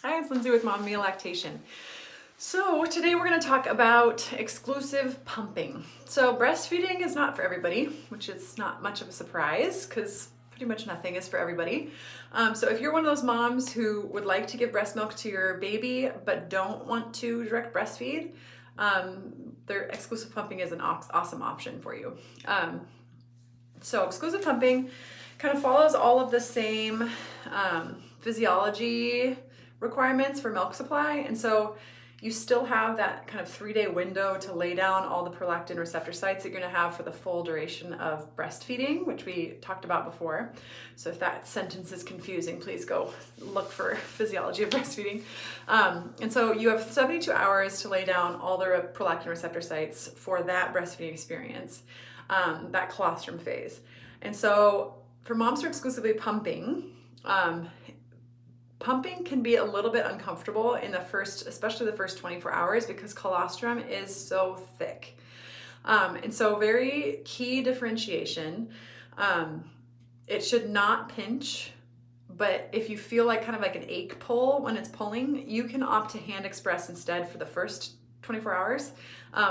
Hi, it's Lindsay with Mom Mia Lactation. So today we're going to talk about exclusive pumping. So breastfeeding is not for everybody, which is not much of a surprise because pretty much nothing is for everybody. So if you're one of those moms who would like to give breast milk to your baby but don't want to direct breastfeed, their exclusive pumping is an awesome option for you. So exclusive pumping kind of follows all of the same physiology requirements for milk supply. And so you still have that kind of 3-day window to lay down all the prolactin receptor sites that you're going to have for the full duration of breastfeeding, which we talked about before. So if that sentence is confusing, please go look for physiology of breastfeeding. And so you have 72 hours to lay down all the prolactin receptor sites for that breastfeeding experience, that colostrum phase. And so for moms who are exclusively pumping, pumping can be a little bit uncomfortable in the first, especially the first 24 hours because colostrum is so thick. And so very key differentiation. It should not pinch, but if you feel like kind of like an ache pull when it's pulling, you can opt to hand express instead for the first 24 hours,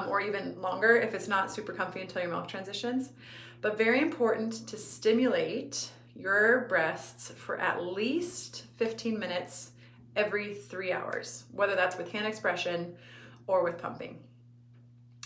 or even longer if it's not super comfy until your milk transitions. But very important to stimulate your breasts for at least 15 minutes every 3 hours, whether that's with hand expression or with pumping.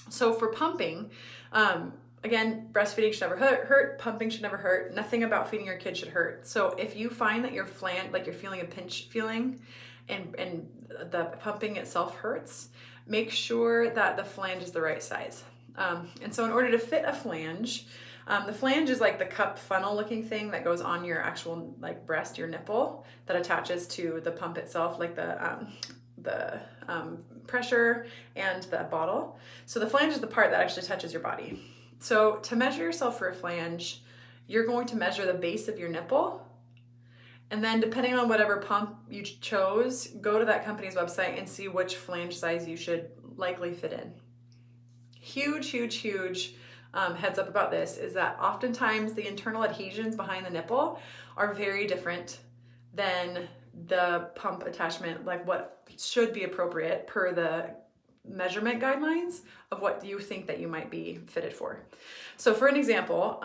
So for pumping, again, breastfeeding should never hurt, pumping should never hurt. Nothing about feeding your kid should hurt. So if you find that you're feeling a pinch feeling and the pumping itself hurts, make sure that the flange is the right size. And so in order to fit a flange, the flange is like the cup funnel looking thing that goes on your actual like breast, your nipple, that attaches to the pump itself, like the pressure and the bottle. So the flange is the part that actually touches your body. So to measure yourself for a flange, you're going to measure the base of your nipple. And then depending on whatever pump you chose, go to that company's website and see which flange size you should likely fit in. Huge heads up about this is that oftentimes the internal adhesions behind the nipple are very different than the pump attachment, like what should be appropriate per the measurement guidelines of what you think that you might be fitted for. So for an example,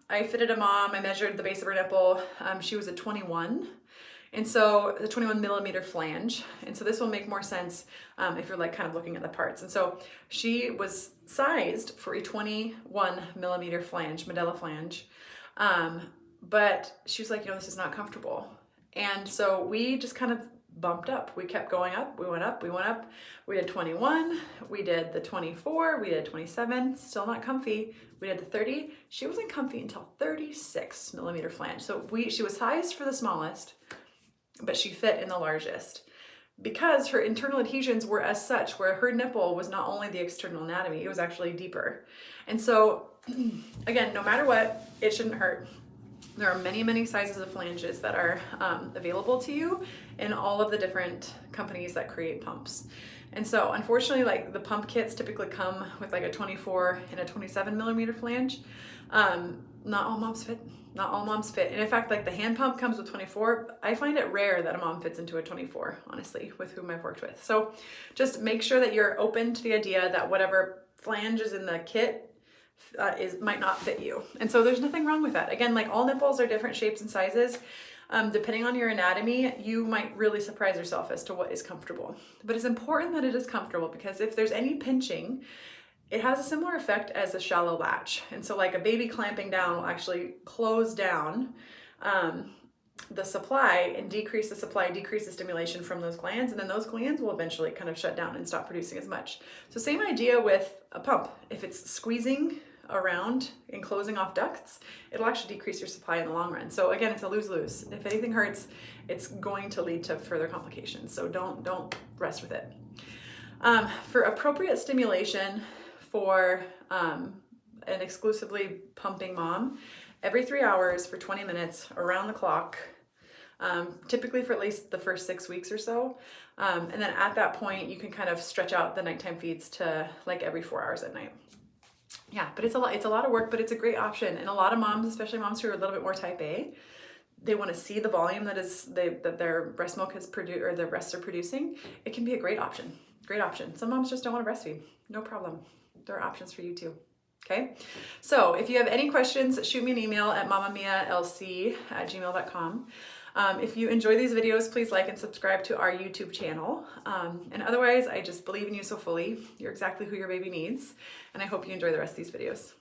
I fitted a mom, I measured the base of her nipple, she was a 21. And so the 21 millimeter flange. And so this will make more sense if you're like kind of looking at the parts. And so she was sized for a 21 millimeter flange, medalla flange. But she was like, this is not comfortable. And so we just kind of bumped up. We kept going up. We went up. We did 21. We did the 24. We did 27. Still not comfy. We did the 30. She wasn't comfy until 36 millimeter flange. So she was sized for the smallest, but she fit in the largest because her internal adhesions were as such where her nipple was not only the external anatomy, it was actually deeper. And so again, no matter what, it shouldn't hurt. There are many sizes of flanges that are available to you in all of the different companies that create pumps. And so unfortunately, like the pump kits typically come with like a 24 and a 27 millimeter flange. Not all moms fit. And in fact, like the hand pump comes with 24. I find it rare that a mom fits into a 24, honestly, with whom I've worked with. So just make sure that you're open to the idea that whatever flange is in the kit might not fit you. And so there's nothing wrong with that. Again, like all nipples are different shapes and sizes. Depending on your anatomy, you might really surprise yourself as to what is comfortable. But it's important that it is comfortable because if there's any pinching, it has a similar effect as a shallow latch. And so like a baby clamping down will actually close down the supply and decrease the stimulation from those glands. And then those glands will eventually kind of shut down and stop producing as much. So same idea with a pump. If it's squeezing around and closing off ducts, it'll actually decrease your supply in the long run. So again, it's a lose-lose. If anything hurts, it's going to lead to further complications. So don't rest with it. For appropriate stimulation for an exclusively pumping mom, every 3 hours for 20 minutes around the clock, typically for at least the first 6 weeks or so. And then at that point, you can kind of stretch out the nighttime feeds to like every 4 hours at night. Yeah, but it's a lot of work, but it's a great option. And a lot of moms, especially moms who are a little bit more type A, they want to see the volume that their breast milk has produced, or the breasts are producing, it can be a great option. Great option. Some moms just don't want to breastfeed. No problem. There are options for you too. Okay. So if you have any questions, shoot me an email at mamamialc@gmail.com. If you enjoy these videos, please like and subscribe to our YouTube channel. And otherwise, I just believe in you so fully. You're exactly who your baby needs. And I hope you enjoy the rest of these videos.